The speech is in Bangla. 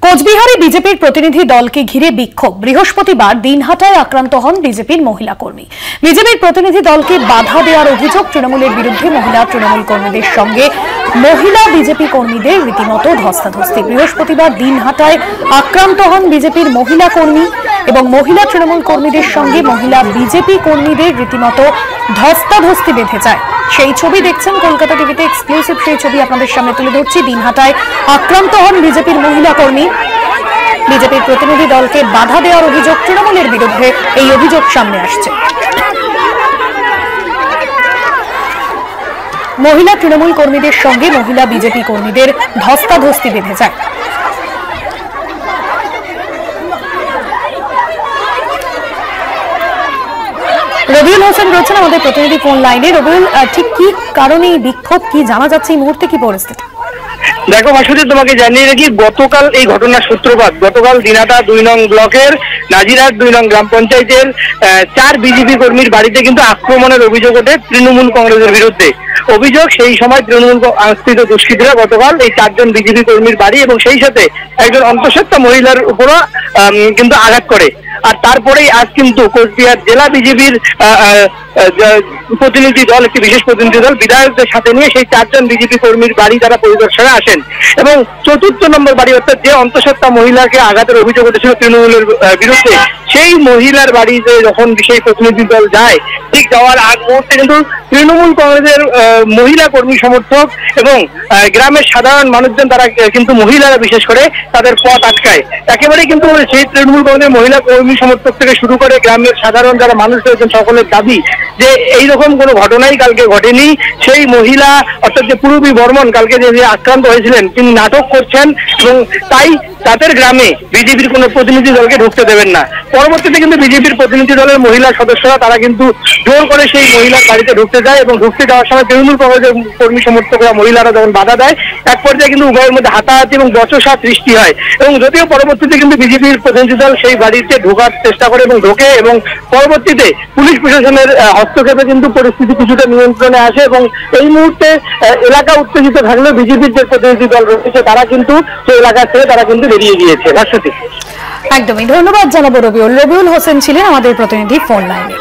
কোচবিহারে বিজেপির প্রতিনিধি দলকে ঘিরে বিক্ষোভ। বৃহস্পতিবার দিনহাটায় আক্রান্ত হন বিজেপির মহিলা কর্মী। বিজেপির প্রতিনিধি দলকে বাধা দেওয়ার অভিযোগ তৃণমূলের বিরুদ্ধে। মহিলা তৃণমূল কর্মীদের সঙ্গে মহিলা বিজেপি কর্মীদের রীতিমতো ধস্তাধস্তি। বৃহস্পতিবার দিনহাটায় আক্রান্ত হন বিজেপির মহিলা কর্মী এবং মহিলা তৃণমূল কর্মীদের সঙ্গে মহিলা বিজেপি কর্মীদের রীতিমতো ধস্তাধস্তি বেঁধে যায়। সেই ছবি দেখছেন কলকাতা টিভিতে এক্সক্লুসিভ। সেই ছবি আপনাদের সামনে তুলে ধরছি। দিনহাটায় আক্রান্ত হন বিজেপির মহিলা কর্মী। বিজেপির প্রতিনিধি দলকে বাধা দেওয়ার অভিযোগ তৃণমূলের বিরুদ্ধে। এই অভিযোগ সামনে আসছে। মহিলা তৃণমূল কর্মীদের সঙ্গে মহিলা বিজেপি কর্মীদের ধস্তাধস্তি বেঁধে যায়। রবিউল হোসেন রয়েছেন আমাদের প্রতিনিধি ফোন লাইনে। রবিউল, ঠিক কি কারণে এই বিক্ষোভ, কি জানা যাচ্ছে এই মুহূর্তে, কি পরিস্থিতি? দেখো মাসুদি, তোমাকে জানিয়ে রাখি, গতকাল এই ঘটনার সূত্রপাত গতকাল দিনহাটা 2 নং ব্লকের নাজিরহাট 2 নং গ্রাম পঞ্চায়েতের 4 বিজেপি কর্মীর বাড়িতে কিন্তু আক্রমণের অভিযোগ ওঠে তৃণমূল কংগ্রেসের বিরুদ্ধে। অভিযোগ, সেই সময় তৃণমূল আশ্রিত দুষ্কৃতীরা গতকাল এই 4 জন বিজেপি কর্মীর বাড়ি এবং সেই সাথে একজন অন্তঃসত্ত্বা মহিলার উপরও কিন্তু আঘাত করে। আর তারপরেই আজ কিন্তু কোচবিহার জেলা বিজেপির প্রতিনিধি দল, একটি বিশেষ প্রতিনিধি দল বিধায়কদের সাথে নিয়ে সেই 4 জন বিজেপি কর্মীর বাড়ি তারা পরিদর্শনে আসেন এবং 4র্থ নম্বর বাড়ি, অর্থাৎ যে অন্তঃসত্ত্বা মহিলাকে আঘাতের অভিযোগ উঠেছিল তৃণমূলের বিরুদ্ধে, সেই মহিলার বাড়িতে যখন বিশেষ প্রতিনিধি দল যায়, ঠিক যাওয়ার আগ মুহূর্তে কিন্তু তৃণমূল কংগ্রেসের মহিলা কর্মী সমর্থক এবং গ্রামের সাধারণ মানুষজন, তারা কিন্তু মহিলারা বিশেষ করে তাদের পথ আটকায়। একেবারেই কিন্তু সেই তৃণমূল কংগ্রেসের মহিলা কর্মী সমর্থক থেকে শুরু করে গ্রামের সাধারণ যারা মানুষ রয়েছেন সকলের দাবি যে এইরকম কোনো ঘটনাই কালকে ঘটেনি। সেই মহিলা, অর্থাৎ যে পূর্বী বর্মন কালকে যে আক্রান্ত হয়েছিলেন, তিনি নাটক করছেন এবং তাই তাদের গ্রামে বিজেপির কোনো প্রতিনিধি দলকে ঢুকতে দেবেন না। পরবর্তীতে কিন্তু বিজেপির প্রতিনিধি দলের মহিলা সদস্যরা তারা কিন্তু জোর করে সেই মহিলার বাড়িতে ঢুকতে যায় এবং ঢুকতে যাওয়ার সময় তৃণমূল কংগ্রেসের কর্মী সমর্থকরা মহিলারা যখন বাধা দেয়, এক পর্যায়ে কিন্তু উভয়ের মধ্যে হাতাহাতি এবং বচসা সৃষ্টি হয়। এবং যদিও পরবর্তীতে কিন্তু বিজেপির প্রতিনিধি দল সেই বাড়িতে ঢোকার চেষ্টা করে এবং ঢোকে এবং পরবর্তীতে পুলিশ প্রশাসনের হস্তক্ষেপে কিন্তু পরিস্থিতি কিছুটা নিয়ন্ত্রণে আসে এবং এই মুহূর্তে এলাকা উত্তেজিত থাকলেও বিজেপির যে প্রতিনিধি দল রয়েছে তারা কিন্তু সেই এলাকা থেকে তারা কিন্তু বেরিয়ে গিয়েছে। একদমই ধন্যবাদ জানাবো রবিউল হোসেন ছিলেন আমাদের প্রতিনিধি ফোন লাইনে।